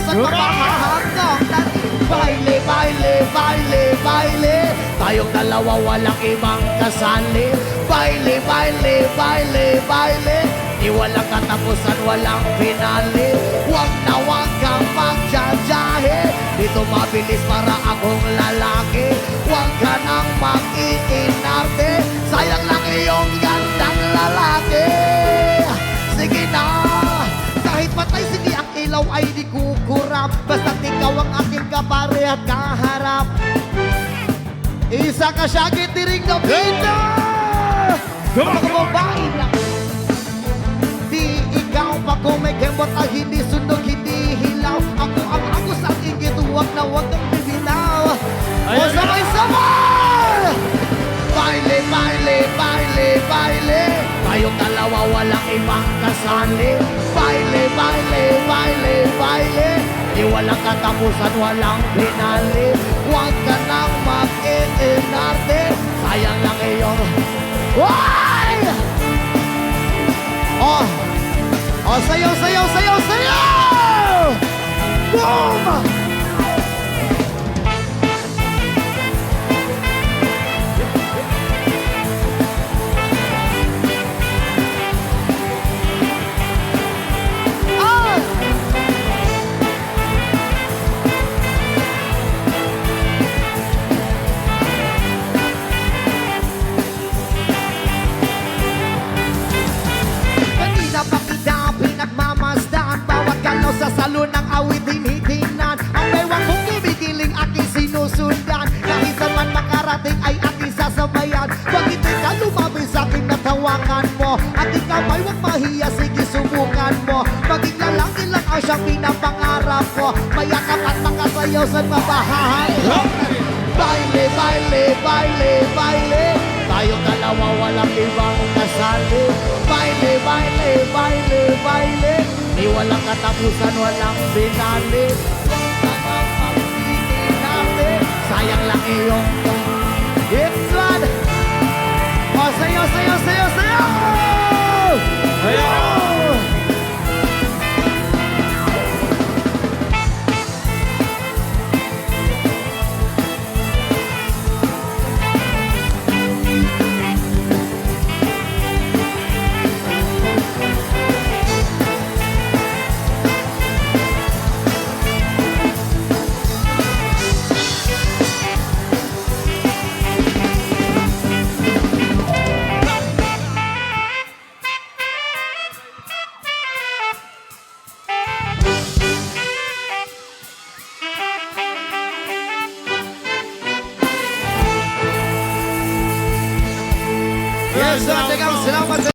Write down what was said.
sayosan mapahahanggang natin. Baile, baile, baile, baile, tayong dalawa walang ibang kasali. Baile, baile, baile, baile, di walang katapusan, walang pinali. Huwag na huwag kang magjajahe, dito mabilis para akong lalaki. Huwag ka nang mag-iinarte, sayang lang iyong gandang lalaki. Sige na, kahit patay sige ang ilaw ay di kukurap, basta't ikaw ang aking kapare at kaharap. Isa ka syagit diring na pina, mga babae lang. Di ikaw pa kung may kembot ay hindi sunog, hindi hilaw. Ako ang agos ang ingit, huwag na huwag kang bibinaw. O sabay-sabay! Baile, baile, baile, baile, tayong dalawa walang ibang kasali. Baile, baile, baile, baile, di walang katapusan, walang pinali. Huwag ka nang mag-iinarte, sayang lang iyong... Why? Oh, sayaw, sayaw, sayaw, sayaw! Boom! Sa salon ng awit hinitingnan, ang bewang kong kumikiling aking sinusundan. Kaisan man makarating ay aking sasabayan. Pag hindi ka lumabi sa aking natawakan mo, at ikaw ay huwag mahiya, sige subukan mo. Maging lalaki lang ang siyang pinapangarap ko, mayakap at makasayaw sa mabahahan. Baile, baile, baile, baile, tayong dalawa walang ibang kasali. Baile, baile, baile, baile, di walang katapusan, walang binali. Sayang lang iyong it's one. O sayo, sayo, sayo, sayo!